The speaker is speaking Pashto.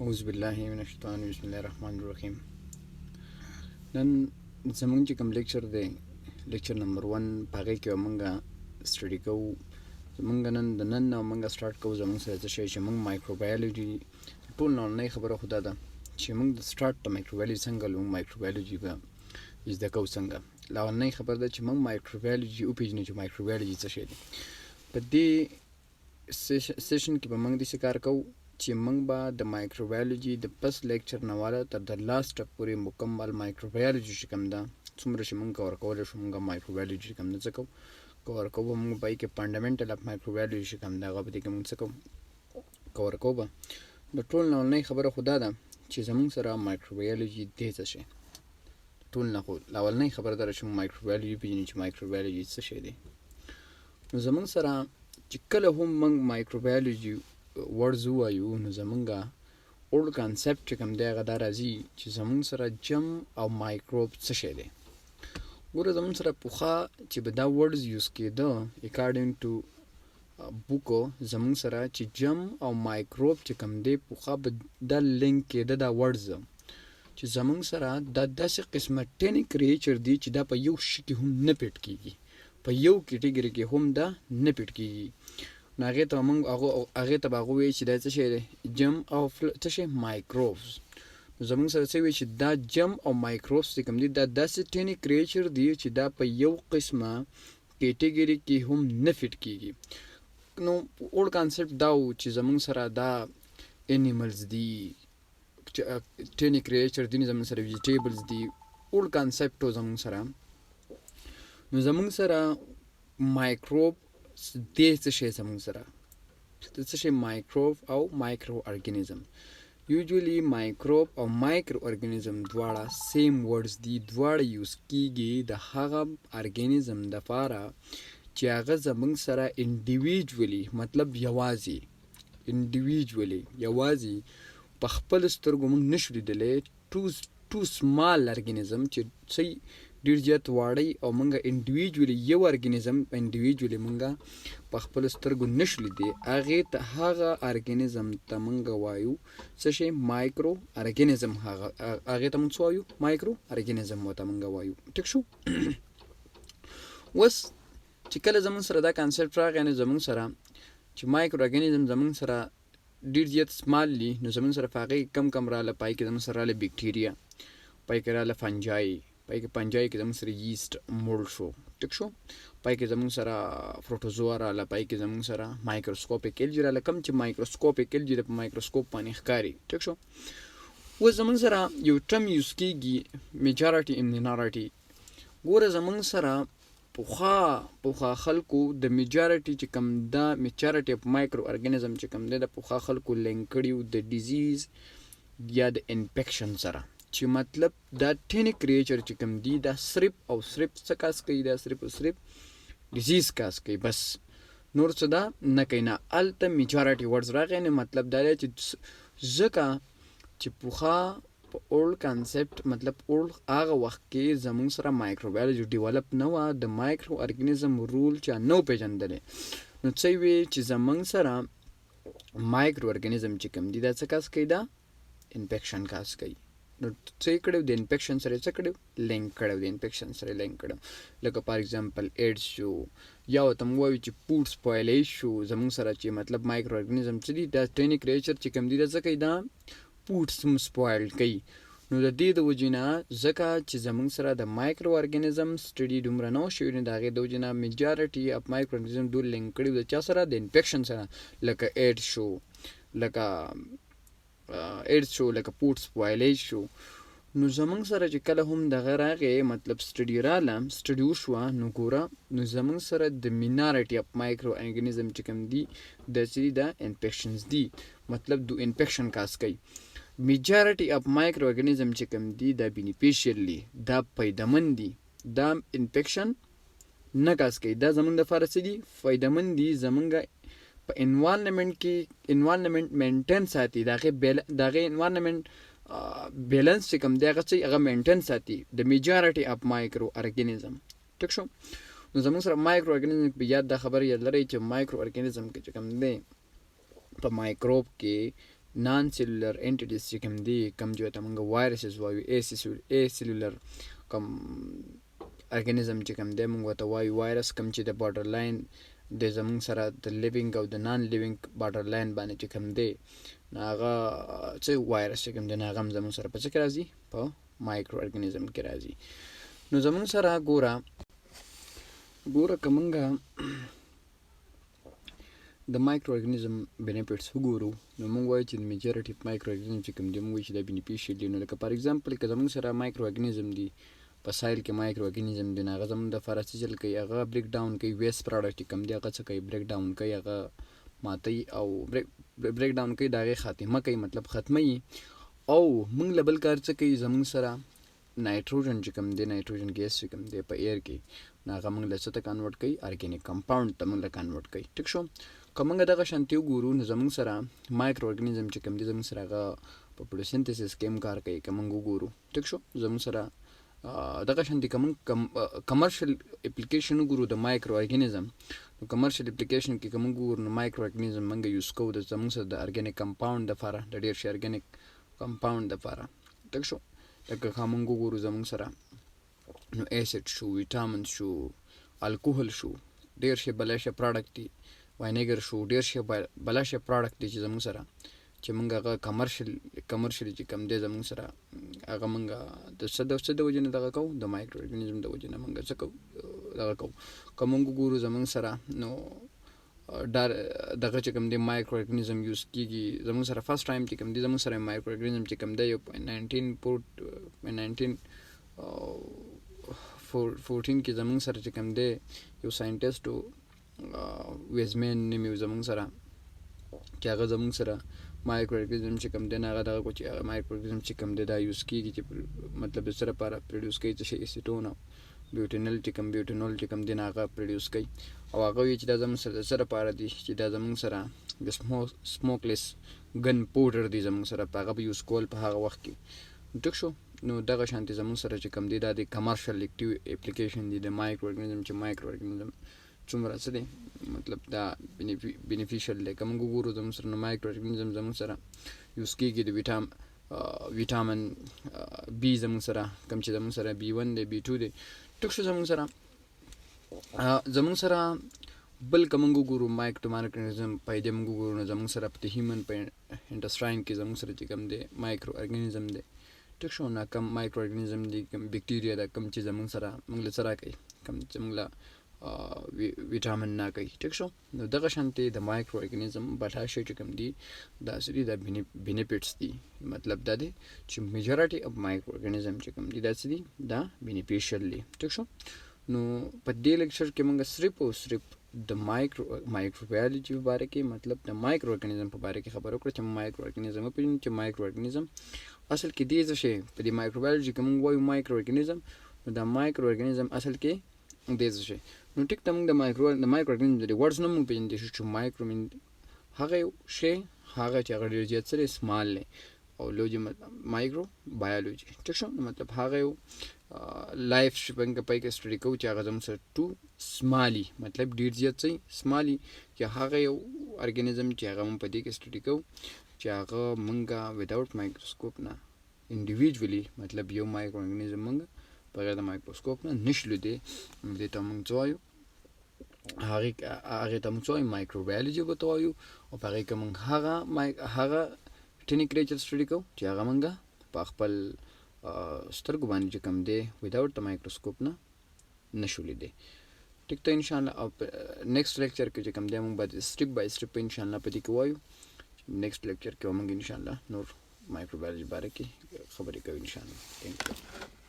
اعوذ بالله من الشیطان بسم الله الرحمن الرحیم. نن زمونږ چې کوم لیکچر دی، لیکچر نمبر 1 په هغې کې به مونږ سټډي کوو. زمونږ نن نه مونږ سټارټ کوو زمونږ سره څه شی چې مونږ مایکروبیولوژي. ټول لومړنۍ خبره خو دا ده چې مونږ د سټارټ د مایکروبیولوژي څنګه لوو، مایکروبیولوژي به زده کوو څنګه. لومړنۍ خبره ده چې مونږ مایکروبیولوژي وپېژنو چې مایکروبیولوژي څه شی دی. په دې سیشن کې به مونږ داسې کار کوو چې موږ به د مایکروبیولوژي د پس لیکچر نه والا تر د لاست ټک پورې مکمل مایکروبیولوژي چې کوم ده څومره چې موږ کور کولی شو، موږ مایکروبیولوژي چې کوم ده څه کوو کور کوو به موږ په هغې کې فنډامنټل اف مایکروبیولوژي چې کوم ده هغه په دې کې موږ څه کوو کور کوو به. د ټول لومړنۍ خبره خو دا ده چې زموږ سره مایکروبیولوژي دی څه شی. ټول نه خو اولنۍ خبره دا ده چې موږ مایکروبیولوژي پېژنو چې مایکروبیولوژي څه شی دی. نو زموږ سره چې کله هم موږ مایکروبیولوژي ورډز ووایو نو زمونږه اولډ کانسپټ چې کوم دی هغه دا راځي چې زمونږ سره جم او مایکروب څه شی دی. ګوره زمونږ سره پخوا چې به دا ورډز یوز کېده اکارډینګ ټو بوکو، زمونږ سره چې جم او مایکروب چې کوم دی پخوا به دا لینک کېده دا ورډز چې زمونږ سره دا داسې قسمه ټینی کریچر دی چې دا په یو شي کې هم نه پیټ کېږي، په یو کیټګري کې هم دا نه پیټ کېږي. نو هغې ته به هغه وایي چې دا څه شی دی، جم او څه شی مایکروبز. نو زموږ سره څه وایي چې دا جم او مایکروبز چې کوم دي دا داسې ټینی کریچر دي چې دا په یو قسمه کیټګري کې هم نه فټ کېږي. نو اولډ کانسپټ دا و چې زموږ سره دا انیملز دي، ټینی کریچر دي، زموږ سره ویجیټیبلز دي، اولډ کانسپټ و زموږ سره. نو زموږ سره مایکروب دې څه شی زموږ سره څه شی مایکروب او مایکرو ارګانیزم. یوجولی مایکروب او مایکرو ارګانیزم دواړه سیم ورډز دي، دواړه یوز کیږي د هغه ارګانیزم دپاره چې هغه زموږ سره انډیویجولي مطلب یوازې په خپلو سترګو موږ نشو لیدلی. ټو سمال ارګانیزم چې څه ډېر زیات واړی او موږ انډیویجولي یو ارګانیزم انډیویجولي موږ په خپلو سترګو نشو لیدی، هغه ارګانیزم ته موږ وایو څه شی مایکرو ارګانیزم. هغې ته موږ څه وایو مایکرو ارګانیزم ورته موږ وایو. ټیک شو. اوس چې کله زموږ سره دا کانسپټ راغی نو زموږ سره چې مایکرو ارګانیزم زموږ سره ډېر زیات سمال دي، نو زموږ سره په هغې کم راله، پای کې زموږ سره راله بیکټیریا، پای کې راله فنجای، پای کې پنجای کې زموږ سره ییسټ موړ شو. ټیک شو. پای کې زموږ سره پروټوزوا راله، پای کې زموږ سره مایکروسکوپیک الجی راله، کم چې مایکروسکوپیک الجی په مایکروسکوپ باندې ښکاري. ټیک شو. اوس زموږ سره یو ټرم یوز کېږي میجارټي مینارټي. ګوره زموږ سره پخوا خلکو د میجارټي چې کوم دا میجارټي اف مایکرو ارګانیزم چې کوم دی د پخوا خلکو لینک کړي و د ډیزیز یا د انفیکشن سره، چې مطلب دا ټینی کریچر چې کوم دی دا صرف او صرف څه کاس کوي، دا صرف او صرف ډیزیز کاس کوي، بس نور څه دا نه کوي. نه هلته میجارټي ورډز راغی. نو مطلب دا دی چې ځکه چې پخوا په اولډ کانسپټ مطلب اولډ هغه وخت کې زموږ سره مایکروبیولوژي ډیولپ نه وه، د مایکرو ارګانیزم رول چا نه و پېژندلی. نو څه وی چې زموږ سره مایکرو ارګانیزم چې کوم دی دا څه کاس کوي، دا انفیکشن کاس کوي. نو څه یې کړی د انفیکشن سره څه کړی لینک کړی، د انفیکشن سره لینک کړی. لکه فار ایگزامپل ایډز شو، یا ورته موږ وایو چې فوډ سپویلیج شو. زموږ سره چې مطلب مایکرو ارګانیزم څه دي، دا ټینی کریچر چې کوم دی دا څه کوي، دا فوډ سپویل کوي. نو د دې د وجې نه ځکه چې زموږ سره د مایکرو ارګانیزم سټډي دومره نه و شوي، نو د هغې د وجې نه میجارټي اف مایکرو ارګانیزم ډول لینک کړي د چا سره، د انفیکشن سره. لکه ایډز شو، لکه فوډ سپویلیج شو. نو زموږ سره چې کله هم دغه راغی مطلب سټډي وشوه، نو ګوره نو زموږ سره د مینارټي اف مایکرو ارګانیزم چې کوم دي داسې دا انفیکشنز دي، مطلب دو انفیکشن کاس کوي. میجارټي اف مایکرو ارګانیزم چې کوم دي دا بینیفیشیل دي، دا فایدهمند دي، دا انفیکشن نه کاس کوي. دا زموږ دپاره څه دي فایدهمند دي، زموږ په انوایرنمنټ کې انوایرنمنټ مینټین ساتي، د هغې انوایرنمنټ بیلنس چې کوم دی هغه مینټین ساتي د میجارټي اف مایکرو ارګانیزم. ټیک شو. نو زموږ سره مایکرو ارګانیزم په یاد دا خبره یاد لرئ چې مایکرو ارګانیزم کې چې کوم دی په مایکروب کې نان سیلولر انټیټیز چې کوم دي کوم جو ته موږ وایرسز وایو ای سیلولر کوم ارګانیزم چې کوم دی موږ ورته وایو وایرس کوم چې د بارډر لاین د زموږ سره د لیوینګ او د نان لیوینګ بارډر لاین باندې چې کوم دی هغه څه وایرس چې کوم دی هغه هم زموږ سره په څه کې راځي په مایکرو ارګانیزم کې راځي. نو زموږ سره ګوره که موږ د مایکرو ارګانیزم بینیفټس وګورو نو موږ وایو چې د میجورټي اف مایکرو ارګانیزم چې کوم دی موږ وایو چې دا بینیفیشیل دي. نو لکه فار ایگزامپل که زموږ سره مایکرو ارګانیزم دي په سایل کې مایکرو ارګانیزم دی نو هغه زموږ دپاره څه چل کوي هغه بریک ډاون کوي ویسټ پروډکټ چې کوم دی هغه څه کوي بریک ډاون کوي هغه ماتوي او بریک ډاون کوي د هغې خاتمه کوي مطلب ختموي. او موږ له بل کار څه کوي زموږ سره نایټروجن چې کوم دی نایټروجن ګیس چې کوم دی په ایر کې نو هغه موږ له څه ته کنورټ کوي ارګینیک کمپاونډ ته موږ له کنورټ کوي. ټیک شو. که موږ دغه شانتې وګورو نو زموږ سره مایکرو ارګانیزم چې کوم دی زموږ سره هغه په فوټوسنتھسس کې هم کار کوي که موږ وګورو. ټیک شو. زموږ سره دغه شانتې که موږ کمرشل اپلیکیشن وګورو د مایکرو ارګانیزم نو کمرشل اپلیکیشن کې که موږ وګورو نو مایکرو ارګانیزم موږ یوز کوو د زموږ سره د ارګینیک کمپاونډ دپاره د ډېر شي ارګینیک کمپاونډ دپاره. ټیک شو. لکه که موږ وګورو زموږ سره نو ایسډ شو ویټامن شو الکوهل شو ډېر شي بله شي پروډکټ دي وینیګر شو ډېر شي بله شي پروډکټ دي چې زموږ سره چې موږ هغه کمرشل چې کوم دی زموږ سره هغه موږ د څه د وجې نه دغه کوو د مایکرو ارګانیزم د وجې نه موږ څه کوو دغه کوو. که موږ وګورو زموږ سره نو دغه چې کوم دی مایکرو ارګانیزم یوز کېږي زموږ سره فرست ټایم چې کوم دی زموږ سره مایکرو ارګانیزم چې کوم دی یو 1914 کې زموږ سره چې کوم دی یو ساینټسټ ویزمین نوم یو زموږ سره چې هغه زموږ سره مایکرو ارګانیزم چې کوم دی نه هغه دغه کو چې مایکرو ارګانیزم چې کوم دی دا یوز کېږي چې مطلب د څه لپاره پروډیوس کوي څه شی ایسیټون او بیوټینول چې کوم دی نه هغه پروډیوس کوي او هغه وایي چې دا زموږ سره د څه لپاره دي چې دا زموږ سره د سموکلیس ګن پوډر دی زموږ سره په هغه به یوز کول په هغه وخت کې. ټیک شو. نو دغه شانتې زموږ سره چې کوم دی دا د کمرشل اکټیو اپلیکیشن دی د مایکرو ارګانیزم چې مایکرو ارګانیزم څومره څه دی مطلب دا بینیفیشل دی. که موږ وګورو زموږ سره نو مایکرو ارګانیزم زموږ سره یوز کېږي د ویټامن بي زموږ سره کوم چې زموږ سره B1 دی B2 دی. ټیک شو. زموږ سره بل که موږ وګورو مایکرو ارګانیزم پیدې موږ وګورو نو زموږ سره په هیومن په انټسټاین کې زموږ سره چې کوم دی مایکرو ارګانیزم دی. ټیک شو. نه کم مایکرو ارګانیزم دی کم بیکټیریا ده کم چې زموږ سره موږ له څه راکوي کم چې موږ له ویټامن نه کوي. ټیک شو. نو دغه شانتې د مایکرو ارګانیزم بټا شی چې کوم دي دا څه دي دا بینیفټس دي مطلب دا دی چې میجورټي اف مایکرو ارګانیزم چې کوم دي دا څه دي دا بینیفیشل دي. ټیک شو. نو په دې لیکچر کې موږ صرف د مایکروبیولوژي په باره کې مطلب د مایکرو ارګانیزم په باره کې خبرې وکړو چې مایکرو ارګانیزم وپېژنو چې مایکرو ارګانیزم اصل کې دې څه شی په دې مایکروبیولوژي کې موږ وایو مایکرو ارګانیزم نو دا مایکرو ارګانیزم اصل کې دې څه شی نو ټیک ته موږ د مایکرو ارګانیزم د ورډز نه موږ پېژندلی شو چې مایکرو هغه یو شی هغه چې هغه ډېر زیات سره سمال دی او لوجي مایکرو بایولوژي. ټیک شو. نو مطلب هغه یو لایف شپنګ پای کې سټډي کوو چې هغه زموږ سره ټو سمالي مطلب ډېر زیات صحیح سمالي چې هغه یو ارګانیزم چې هغه موږ په دې کې سټډي کوو چې هغه موږ وداوټ مایکروسکوپ نه انډیویجولي مطلب یو مایکرو ارګانیزم موږ بغیر د مایکروسکوپ نه نشو لیدلی. دې ته موږ څه وایو هغې ته موږ څه وایو مایکروبیولوژي به ته وایو او په هغې کې موږ هغه ټینی کریچر سټډي کوو چې هغه موږ په خپل سترګو باندې چې کوم دی وداوټ د مایکروسکوپ نه نشو لیدلی. ټیک ته انشاءالله او نیکسټ لیکچر کې چې کوم دی موږ به سټپ بای سټپ انشاءالله په دې کې وایو. نیکسټ لیکچر کې به موږ انشاءالله نور مایکروبیولوژي باره کې خبرې کوو انشاءالله. تھینک یو.